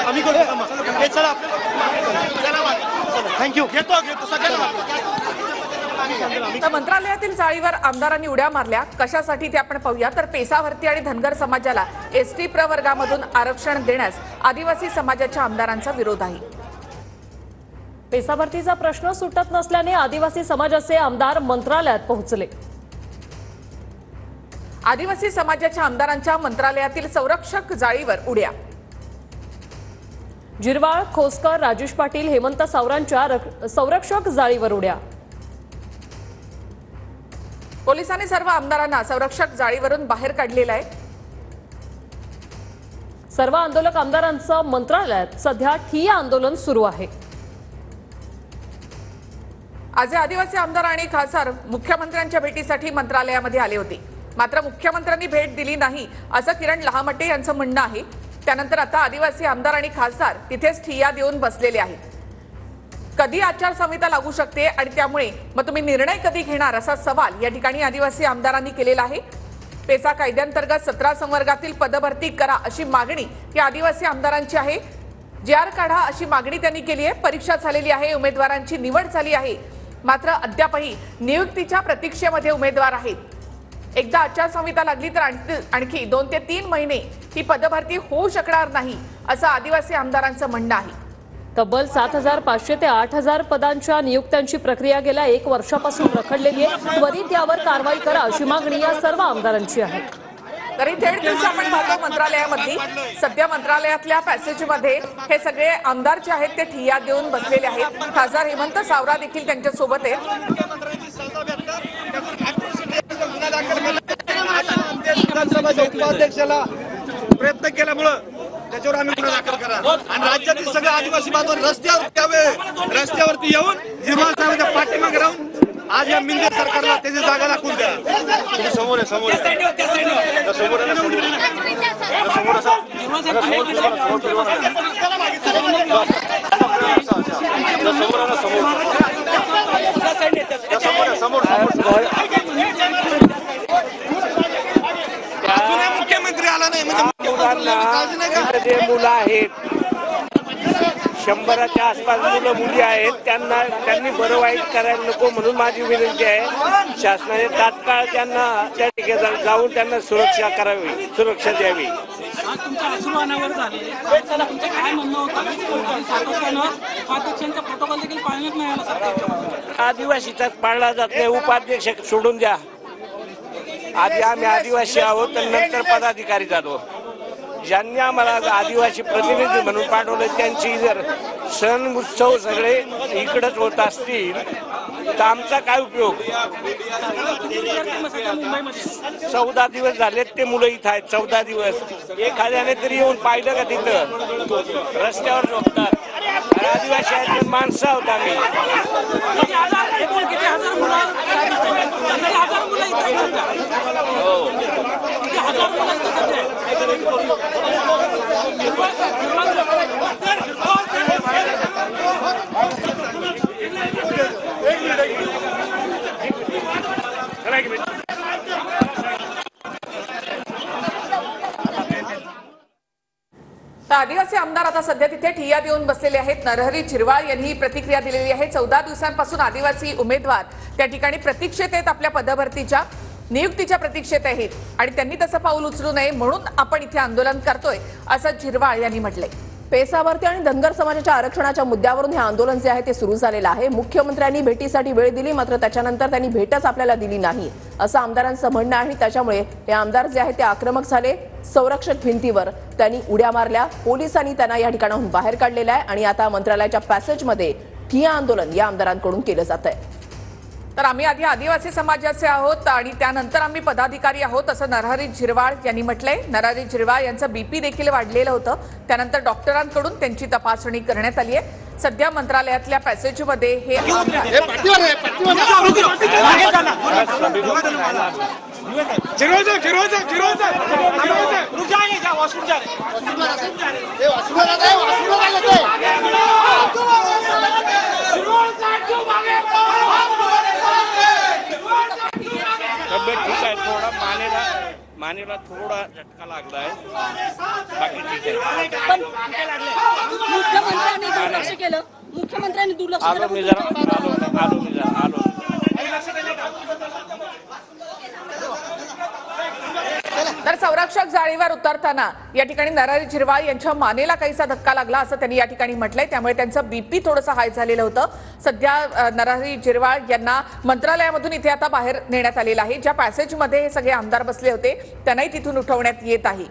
आम्ही करू हे चला थँक्यू घेतो सगळ्यांना। मंत्रालयातील चाळीवर आमदारांनी उड्या मारल्या, कशासाठी ते आपण पाहूया। तर पेसावरती आणि धनगर समाजाला एसटी प्रवर्गामधून आरक्षण देण्यास आदिवासी समाजाच्या आमदारांचा विरोध आहे। पेसाभरतीचा प्रश्न सुटत नसल्याने आदिवासी समाजाचे आमदार मंत्रालयात पोहोचले। आदिवासी समाजाच्या आमदारांच्या मंत्रालयातील संरक्षक जाळीवर उड्या। जिरवाळ, खोसकर, राजेश पाटील, हेमंत सावरांच्या संरक्षक जाळीवर उड्या। पोलिसांनी सर्व आमदारांना संरक्षक जाळीवरून बाहेर काढलेलं आहे। सर्व आंदोलक आमदारांचं मंत्रालयात सध्या ठिय्या आंदोलन सुरू आहे। आज आदिवासी आमदार आणि खासदार मुख्यमंत्र्यांच्या भेटीसाठी मंत्रालयामध्ये आले होते, मात्र मुख्यमंत्र्यांनी भेट दिली नाही असं किरण लहामटे यांचं म्हणणं आहे। त्यानंतर आता आदिवासी आमदार आणि खासदार तिथेच ठिय्या देऊन बसलेले आहेत। कधी आचारसंहिता लागू शकते आणि त्यामुळे मग तुम्ही निर्णय कधी घेणार असा सवाल या ठिकाणी आदिवासी आमदारांनी केलेला आहे। पेसा कायद्यांतर्गत 17 संवर्गातील पदभरती करा अशी मागणी या आदिवासी आमदारांची आहे। JR काढा अशी मागणी त्यांनी केली आहे। परीक्षा झालेली आहे, उमेदवारांची निवड झाली आहे, मात्र अद्यापही नियुक्तीच्या प्रतीक्षेमध्ये उमेदवार आहेत। एकदा आचारसंहिता लागली तर आणखी 2 ते 3 महिने ही पदभरती होऊ शकणार नाही असं आदिवासी आमदारांचं म्हणणं आहे। तब्बल 7500 ते 8000 पदांच्या नियुक्त्यांची प्रक्रिया गेल्या 1 वर्षापासून रखडलेली आहे। त्वरित यावर कारवाई करा अशी मागणी या सर्व आमदारांची आहे। तरी थेट दिवशी आपण पाहतो मंत्रालयामध्ये सध्या मंत्रालयातल्या पॅसेजमध्ये हे सगळे आमदार जे आहेत ते ठिय्या देऊन बसलेले आहेत। खासदार हेमंत सावरा देखील त्यांच्या सोबत आहेत। उपाध्यक्षाला प्रयत्न केल्यामुळे त्याच्यावर आम्ही गुन्हा दाखल करा आणि राज्यातील सगळे आदिवासी बांधव रस्त्यावर यावे, रस्त्यावरती येऊन जिरवाळ साहेबांच्या पाठीमागे राहून आज या मिंदे सरकारला त्याची जागा दाखवून द्या। तुम्ही समोर समोर मुख्यमंत्री आला नाही म्हणजे जे मुलं आहेत 100च्या आसपास मुली आहेत, त्यांनी बरं वाईट करायला नको म्हणून माझी विनंती आहे शासनाने तात्काळ त्यांना त्या ठिकाणी जाऊन त्यांना सुरक्षा करावी, सुरक्षा द्यावी। आदिवासीचाच पाळला जात नाही, उपाध्यक्ष सोडून द्या। आधी आम्ही आदिवासी आहोत तर नंतर पदाधिकारी झालो। ज्यांनी आम्हाला आदिवासी प्रतिनिधी म्हणून पाठवले त्यांची जर सण उत्सव सगळे इकडेच होत असतील तर आमचा काय उपयोग। 14 दिवस झालेत ते मुलं इथं आहेत, 14 दिवस एखाद्याने तरी येऊन पाहिलं का तिथं रस्त्यावर झोपतात। आदिवासी आहेत माणसं आहोत आम्ही। आदिवासी आमदार आता सध्या तिथे ठिय्या देऊन बसलेले आहेत। नरहरी झिरवाळ यांनी ही प्रतिक्रिया दिलेली आहे। 14 दिवसांपासून आदिवासी उमेदवार त्या ठिकाणी प्रतीक्षेत आहेत, आपल्या पदभरतीच्या नियुक्तीच्या प्रतीक्षेत आहेत आणि त्यांनी तसं पाऊल उचलू नये म्हणून आपण इथे आंदोलन करतोय असं झिरवाळ यांनी म्हटलंय। पेसावरती आणि धनगर समाजाच्या आरक्षणाच्या मुद्द्यावरून हे आंदोलन जे आहे ते सुरू झालेलं आहे। मुख्यमंत्र्यांनी भेटीसाठी वेळ दिली, मात्र त्याच्यानंतर त्यांनी भेटच आपल्याला दिली नाही असं आमदारांचं म्हणणं आहे। त्याच्यामुळे हे आमदार जे आहे ते आक्रमक झाले। संरक्षक भिंतीवर त्यांनी उड्या मारल्या, पोलिसांनी त्यांना या ठिकाणाहून बाहेर काढलेलं आहे आणि आता मंत्रालयाच्या पॅसेजमध्ये ठिय्या आंदोलन या आमदारांकडून केलं जात आहे। तर आम्ही आधी आदिवासी समाजाचे आहोत आणि त्यानंतर आम्ही पदाधिकारी आहोत असं नरहरी झिरवाळ यांनी म्हटलंय। नरहरी झिरवाळ यांचं बीपी देखील वाढलेलं होतं, त्यानंतर डॉक्टरांकडून त्यांची तपासणी करण्यात आली आहे। सध्या मंत्रालयातल्या पॅसेजमध्ये हे तब्येत ठीक आहे, थोडा मानेला मानेला थोडा झटका लागलाय, बाकी ठीक आहे. पण मुख्यमंत्र्यांनी दुर्लक्ष केलं. मुख्यमंत्र्यांनी दुर्लक्ष आलो केलं. मी जरा आलो. तर संरक्षक जाळीवर उतरताना या ठिकाणी नरहरी झिरवाळ यांच्या मानेला काहीसा धक्का लागला असं त्यांनी या ठिकाणी म्हटलंय. त्यामुळे त्यांचं बीपी थोडंसं हाय झालेलं होतं. सध्या नरहरी झिरवाळ यांना मंत्रालयामधून इथे आता बाहेर नेण्यात आलेलं आहे. ज्या पॅसेजमध्ये हे सगळे आमदार बसले होते त्यांनाही तिथून उठवण्यात येत आहे.